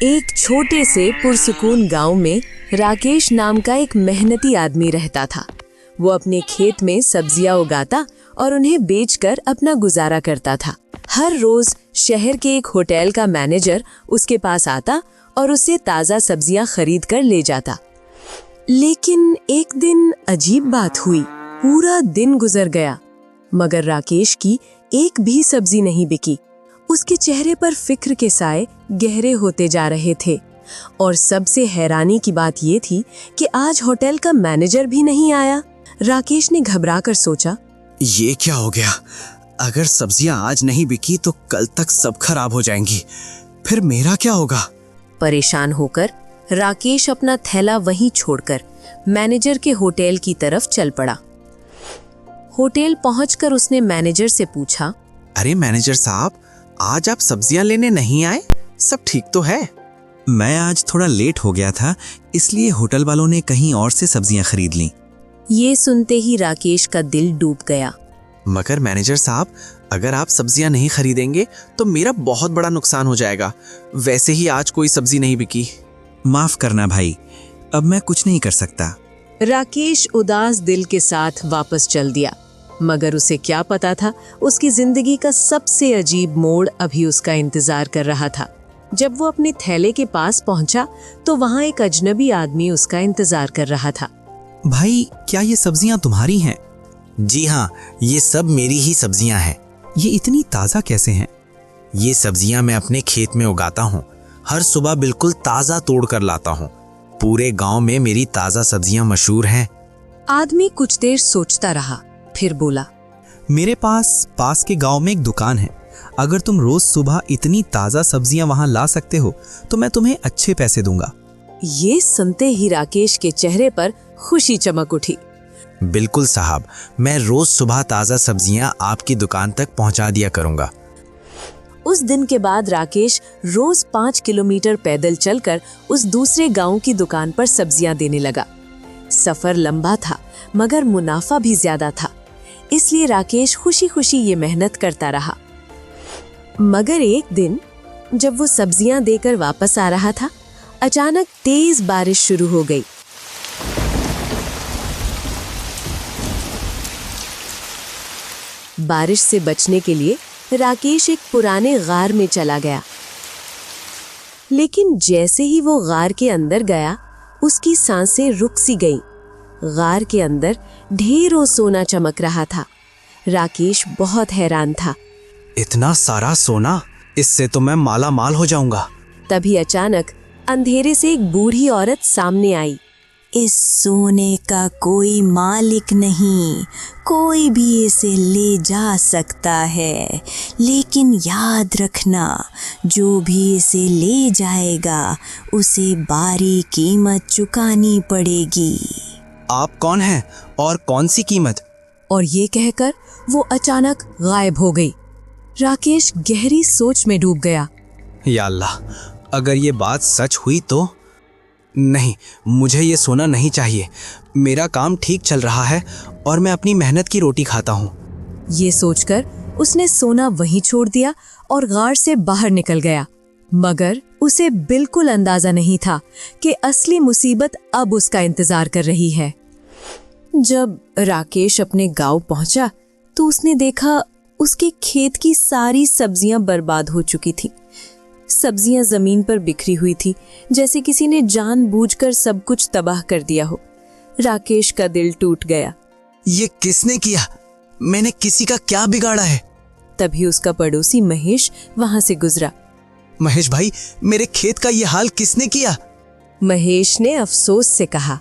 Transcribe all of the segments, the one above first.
एक छोटे से पुरसुकून गांव में राकेश नाम का एक मेहनती आदमी रहता था। वो अपने खेत में सब्जियां उगाता और उन्हें बेचकर अपना गुजारा करता था। हर रोज शहर के एक होटल का मैनेजर उसके पास आता और उससे ताज़ा सब्जियां खरीद कर ले जाता। लेकिन एक दिन अजीब बात हुई। पूरा दिन गुजर गया मगर राकेश की एक भी सब्जी नहीं बिकी। उसके चेहरे पर फिक्र के साए गहरे होते जा रहे थे और सबसे हैरानी की बात ये थी कि आज होटल का मैनेजर भी नहीं आया। राकेश ने घबराकर सोचा, ये क्या हो गया? अगर सब्जियां आज नहीं बिकी तो कल तक सब खराब हो जाएंगी, फिर मेरा क्या होगा? परेशान होकर राकेश अपना थैला वहीं छोड़कर मैनेजर के होटल की तरफ चल पड़ा। होटल पहुंचकर उसने मैनेजर से पूछा, अरे मैनेजर साहब, आज आप सब्जियां लेने नहीं आए? सब ठीक तो है? मैं आज थोड़ा लेट हो गया था, इसलिए होटल वालों ने कहीं और से सब्जियां खरीद लीं। ये सुनते ही राकेश का दिल डूब गया। मगर मैनेजर साहब, अगर आप सब्जियां नहीं खरीदेंगे तो मेरा बहुत बड़ा नुकसान हो जाएगा। वैसे ही आज कोई सब्जी नहीं बिकी। माफ करना भाई, अब मैं कुछ नहीं कर सकता। राकेश उदास दिल के साथ वापस चल दिया। मगर उसे क्या पता था, उसकी जिंदगी का सबसे अजीब मोड़ अभी उसका इंतजार कर रहा था। जब वो अपने थैले के पास पहुंचा तो वहां एक अजनबी आदमी उसका इंतजार कर रहा था। भाई, क्या ये सब्जियां तुम्हारी हैं? जी हाँ, ये सब मेरी ही सब्जियां हैं। ये इतनी ताज़ा कैसे हैं? ये सब्जियां मैं अपने खेत में उगाता हूँ। हर सुबह बिल्कुल ताज़ा तोड़ कर लाता हूँ। पूरे गांव में मेरी ताज़ा सब्जियां मशहूर हैं। आदमी कुछ देर सोचता रहा, फिर बोला, मेरे पास के गांव में एक दुकान है। अगर तुम रोज सुबह इतनी ताज़ा सब्जियां वहां ला सकते हो तो मैं तुम्हें अच्छे पैसे दूंगा। ये सुनते ही राकेश के चेहरे पर खुशी चमक उठी। बिल्कुल साहब, मैं रोज सुबह ताज़ा सब्जियां आपकी दुकान तक पहुंचा दिया करूंगा। उस दिन के बाद राकेश रोज 5 किलोमीटर पैदल चलकर उस दूसरे गांव की दुकान पर सब्जियां देने लगा। सफर लंबा था मगर मुनाफा भी ज्यादा था, इसलिए राकेश खुशी खुशी ये मेहनत करता रहा। मगर एक दिन जब वो सब्जियां देकर वापस आ रहा था, अचानक तेज बारिश शुरू हो गई। बारिश से बचने के लिए राकेश एक पुराने गार में चला गया। लेकिन जैसे ही वो गार के अंदर गया, उसकी सांसें रुक सी गईं। गार के अंदर ढेरों सोना चमक रहा था। राकेश बहुत हैरान था। इतना सारा सोना, इससे तो मैं माला माल हो जाऊंगा। तभी अचानक अंधेरे से एक बूढ़ी औरत सामने आई। इस सोने का कोई मालिक नहीं, कोई भी इसे ले जा सकता है, लेकिन याद रखना, जो भी इसे ले जाएगा उसे भारी कीमत चुकानी पड़ेगी। आप कौन हैं और कौन सी कीमत? और ये कहकर वो अचानक गायब हो गई। राकेश गहरी सोच में डूब गया। या अल्लाह, अगर ये बात सच हुई तो? नहीं, मुझे ये सोना नहीं चाहिए। मेरा काम ठीक चल रहा है और मैं अपनी मेहनत की रोटी खाता हूँ। ये सोचकर उसने सोना वहीं छोड़ दिया और गार से बाहर निकल गया। मगर उसे बिल्कुल अंदाजा नहीं था कि असली मुसीबत अब उसका इंतजार कर रही है। जब राकेश अपने गांव पहुंचा तो उसने देखा उसके खेत की सारी सब्जियां बर्बाद हो चुकी थी। सब्जियां जमीन पर बिखरी हुई थी, जैसे किसी ने जानबूझकर सब कुछ तबाह कर दिया हो। राकेश का दिल टूट गया। ये किसने किया? मैंने किसी का क्या बिगाड़ा है? तभी उसका पड़ोसी महेश वहां से गुजरा। महेश भाई, मेरे खेत का ये हाल किसने किया? महेश ने अफसोस से कहा,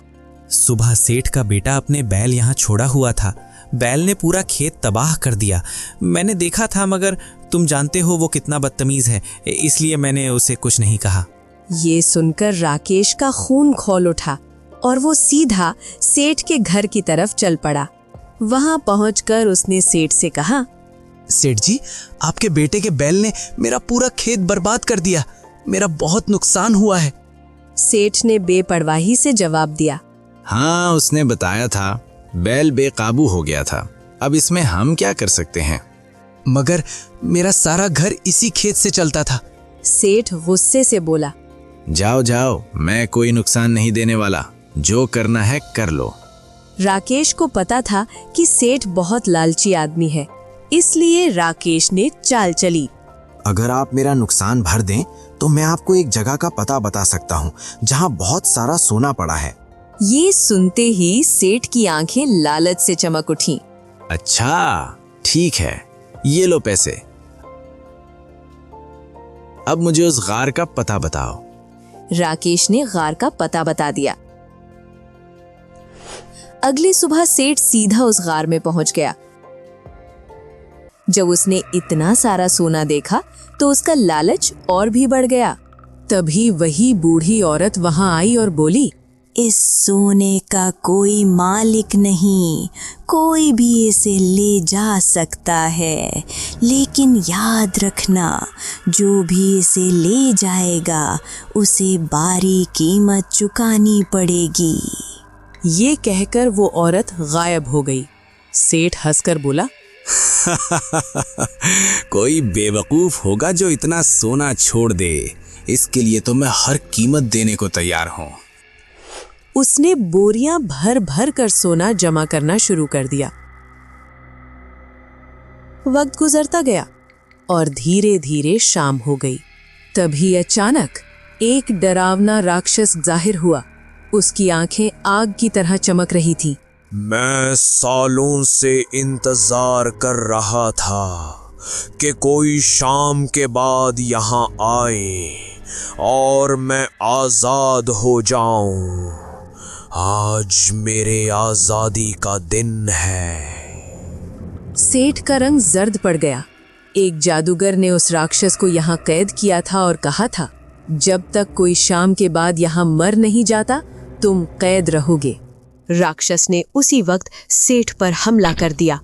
सुबह सेठ का बेटा अपने बैल यहाँ छोड़ा हुआ था। बैल ने पूरा खेत तबाह कर दिया। मैंने देखा था, मगर तुम जानते हो वो कितना बदतमीज है, इसलिए मैंने उसे कुछ नहीं कहा। ये सुनकर राकेश का खून खौल उठा और वो सीधा सेठ के घर की तरफ चल पड़ा। वहां पहुंचकर उसने सेठ से कहा, सेठ जी, आपके बेटे के बैल ने मेरा पूरा खेत बर्बाद कर दिया। मेरा बहुत नुकसान हुआ है। सेठ ने बेपरवाही से जवाब दिया, हाँ, उसने बताया था, बैल बेकाबू हो गया था। अब इसमें हम क्या कर सकते हैं? मगर मेरा सारा घर इसी खेत से चलता था। सेठ गुस्से से बोला, जाओ जाओ, मैं कोई नुकसान नहीं देने वाला, जो करना है कर लो। राकेश को पता था कि सेठ बहुत लालची आदमी है, इसलिए राकेश ने चाल चली। अगर आप मेरा नुकसान भर दें तो मैं आपको एक जगह का पता बता सकता हूँ जहाँ बहुत सारा सोना पड़ा है। ये सुनते ही सेठ की आंखें लालच से चमक उठीं। अच्छा ठीक है, ये लो पैसे। अब मुझे उस गार का पता बताओ। राकेश ने गार का पता बता दिया। अगली सुबह सेठ सीधा उस गार में पहुंच गया। जब उसने इतना सारा सोना देखा तो उसका लालच और भी बढ़ गया। तभी वही बूढ़ी औरत वहां आई और बोली, इस सोने का कोई मालिक नहीं, कोई भी इसे ले जा सकता है, लेकिन याद रखना, जो भी इसे ले जाएगा उसे भारी कीमत चुकानी पड़ेगी। ये कहकर वो औरत गायब हो गई। सेठ हंसकर बोला, कोई बेवकूफ होगा जो इतना सोना छोड़ दे, इसके लिए तो मैं हर कीमत देने को तैयार हूँ। उसने बोरियां भर भर कर सोना जमा करना शुरू कर दिया। वक्त गुजरता गया और धीरे धीरे शाम हो गई। तभी अचानक एक डरावना राक्षस जाहिर हुआ। उसकी आंखें आग की तरह चमक रही थी। मैं सालों से इंतजार कर रहा था कि कोई शाम के बाद यहाँ आए और मैं आजाद हो जाऊं। आज मेरे आजादी का दिन है। सेठ का रंग जर्द पड़ गया। एक जादूगर ने उस राक्षस को यहाँ कैद किया था और कहा था, जब तक कोई शाम के बाद यहाँ मर नहीं जाता तुम कैद रहोगे। राक्षस ने उसी वक्त सेठ पर हमला कर दिया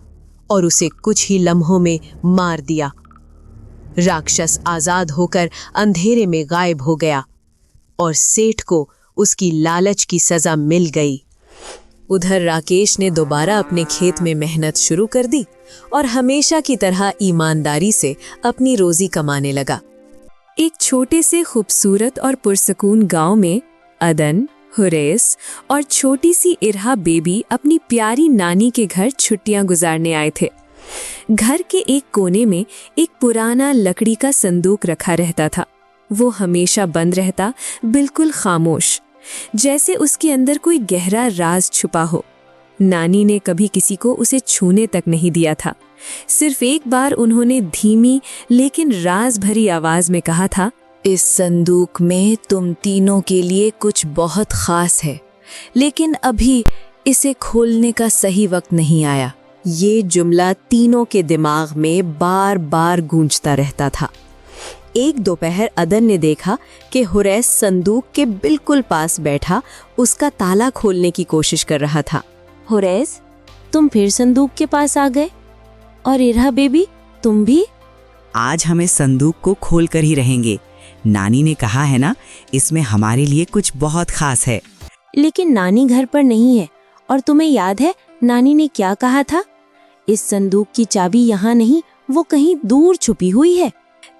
और उसे कुछ ही लम्हों में मार दिया। राक्षस आजाद होकर अंधेरे में गायब हो गया और सेठ को उसकी लालच की सजा मिल गई। उधर राकेश ने दोबारा अपने खेत में मेहनत शुरू कर दी और हमेशा की तरह ईमानदारी से अपनी रोजी कमाने लगा। एक छोटे से खूबसूरत और पुरसकून गांव में अदन, हुरैस और छोटी सी इरहा बेबी अपनी प्यारी नानी के घर छुट्टियां गुजारने आए थे। घर के एक कोने में एक पुराना लकड़ी का संदूक रखा रहता था। वो हमेशा बंद रहता, बिल्कुल खामोश, जैसे उसके अंदर कोई गहरा राज छुपा हो। नानी ने कभी किसी को उसे छूने तक नहीं दिया था। सिर्फ एक बार उन्होंने धीमी लेकिन राज भरी आवाज में कहा था, इस संदूक में तुम तीनों के लिए कुछ बहुत खास है, लेकिन अभी इसे खोलने का सही वक्त नहीं आया। ये जुमला तीनों के दिमाग में बार बार गूंजता रहता था। एक दोपहर अदन ने देखा कि हुरैस संदूक के बिल्कुल पास बैठा उसका ताला खोलने की कोशिश कर रहा था। हुरैस, तुम फिर संदूक के पास आ गए? और इरहा बेबी, तुम भी? आज हम इस संदूक को खोल कर ही रहेंगे। नानी ने कहा है ना, इसमें हमारे लिए कुछ बहुत खास है। लेकिन नानी घर पर नहीं है, और तुम्हें याद है नानी ने क्या कहा था? इस संदूक की चाबी यहाँ नहीं, वो कहीं दूर छुपी हुई है।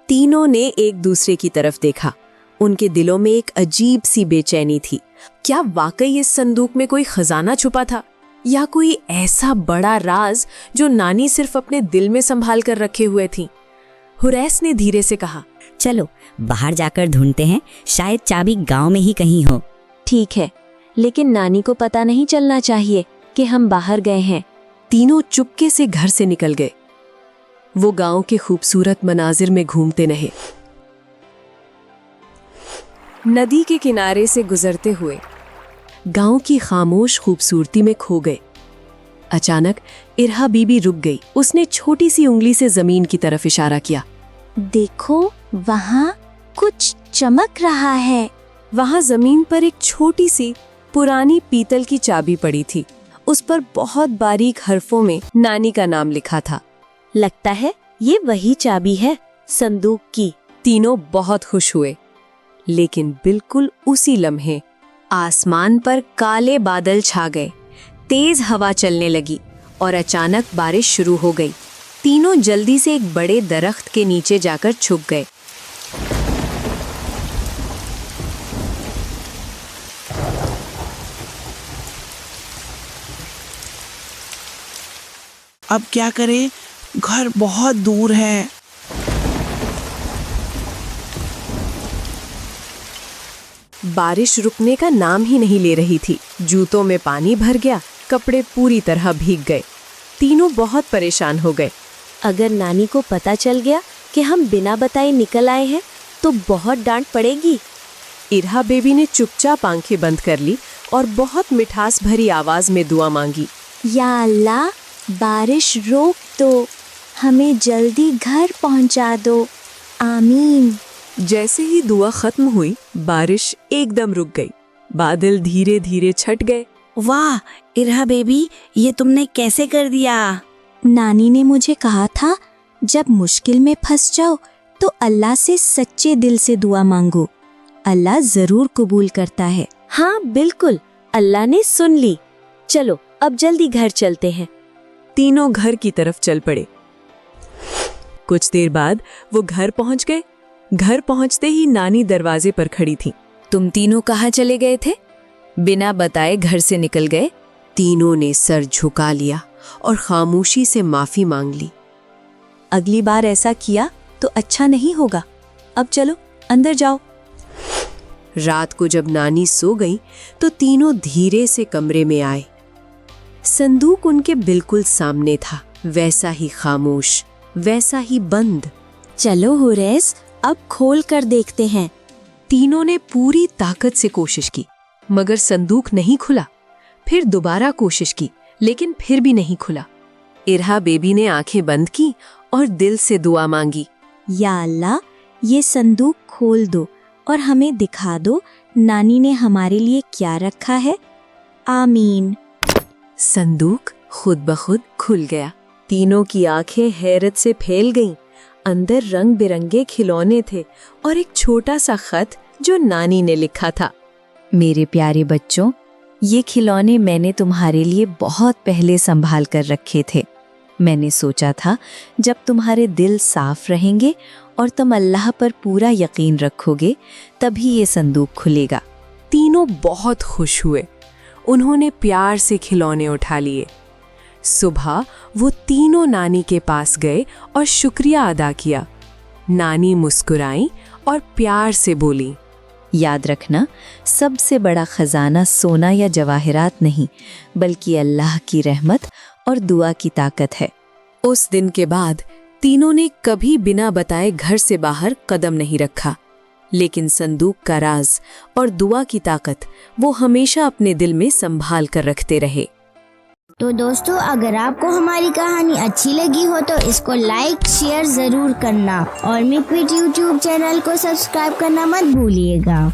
तीनों ने एक दूसरे की तरफ देखा। उनके दिलों में एक अजीब सी बेचैनी थी। क्या वाकई इस संदूक में कोई खजाना छुपा था, या कोई ऐसा बड़ा राज जो नानी सिर्फ अपने दिल में संभाल कर रखे हुए थी? हुरैस ने धीरे से कहा, चलो बाहर जाकर ढूंढते हैं, शायद चाबी गांव में ही कहीं हो। ठीक है, लेकिन नानी को पता नहीं चलना चाहिए कि हम बाहर गए हैं। तीनों चुपके से घर से निकल गए। वो गांव के खूबसूरत मनाजिर में घूमते रहे। नदी के किनारे से गुजरते हुए गांव की खामोश खूबसूरती में खो गए। अचानक इरहा बीबी रुक गई। उसने छोटी सी उंगली से जमीन की तरफ इशारा किया। देखो, वहाँ कुछ चमक रहा है। वहां जमीन पर एक छोटी सी पुरानी पीतल की चाबी पड़ी थी। उस पर बहुत बारीक हरफों में नानी का नाम लिखा था। लगता है ये वही चाबी है संदूक की। तीनों बहुत खुश हुए, लेकिन बिल्कुल उसी लम्हे आसमान पर काले बादल छा गए। तेज हवा चलने लगी और अचानक बारिश शुरू हो गई। तीनों जल्दी से एक बड़े दरख्त के नीचे जाकर छुप गए। अब क्या करें, घर बहुत दूर है। बारिश रुकने का नाम ही नहीं ले रही थी। जूतों में पानी भर गया, कपड़े पूरी तरह भीग गए। तीनों बहुत परेशान हो गए। अगर नानी को पता चल गया कि हम बिना बताए निकल आए हैं तो बहुत डांट पड़ेगी। इरहा बेबी ने चुपचाप आंखें बंद कर ली और बहुत मिठास भरी आवाज में दुआ मांगी। या अल्लाह, बारिश रोक दो, हमें जल्दी घर पहुंचा दो, आमीन। जैसे ही दुआ खत्म हुई, बारिश एकदम रुक गई। बादल धीरे धीरे छट गए। वाह इरहा बेबी, ये तुमने कैसे कर दिया? नानी ने मुझे कहा था, जब मुश्किल में फंस जाओ तो अल्लाह से सच्चे दिल से दुआ मांगो, अल्लाह जरूर कबूल करता है। हाँ बिल्कुल, अल्लाह ने सुन ली। चलो अब जल्दी घर चलते हैं। तीनों घर की तरफ चल पड़े। कुछ देर बाद वो घर पहुंच गए। घर पहुंचते ही नानी दरवाजे पर खड़ी थी। तुम तीनों कहाँ चले गए थे? बिना बताए घर से निकल गए? तीनों ने सर झुका लिया और खामोशी से माफी मांग ली। अगली बार ऐसा किया तो अच्छा नहीं होगा। अब चलो अंदर जाओ। रात को जब नानी सो गई तो तीनों धीरे से कमरे में आए। संदूक उनके बिल्कुल सामने था, वैसा ही खामोश, वैसा ही बंद। चलो हुरैस, अब खोल कर देखते हैं। तीनों ने पूरी ताकत से कोशिश की, मगर संदूक नहीं खुला। फिर दोबारा कोशिश की, लेकिन फिर भी नहीं खुला। इरहा बेबी ने आंखें बंद की और दिल से दुआ मांगी। या अल्लाह, ये संदूक खोल दो और हमें दिखा दो नानी ने हमारे लिए क्या रखा है, आमीन। संदूक खुद ब खुद खुल गया। तीनों की आंखें हैरत से फैल गईं। अंदर रंग बिरंगे खिलौने थे और एक छोटा सा खत जो नानी ने लिखा था। मेरे प्यारे बच्चों, ये खिलौने मैंने तुम्हारे लिए बहुत पहले संभाल कर रखे थे। मैंने सोचा था जब तुम्हारे दिल साफ रहेंगे और तुम अल्लाह पर पूरा यकीन रखोगे, तभी ये संदूक खुलेगा। तीनों बहुत खुश हुए। उन्होंने प्यार से खिलौने उठा लिए। सुबह वो तीनों नानी के पास गए और शुक्रिया अदा किया। नानी मुस्कुराई और प्यार से बोली, याद रखना, सबसे बड़ा खजाना सोना या जवाहरात नहीं, बल्कि अल्लाह की रहमत और दुआ की ताकत है। उस दिन के बाद तीनों ने कभी बिना बताए घर से बाहर कदम नहीं रखा, लेकिन संदूक का राज और दुआ की ताकत वो हमेशा अपने दिल में संभाल कर रखते रहे। तो दोस्तों, अगर आपको हमारी कहानी अच्छी लगी हो तो इसको लाइक शेयर जरूर करना और मिक्विट यूट्यूब चैनल को सब्सक्राइब करना मत भूलिएगा।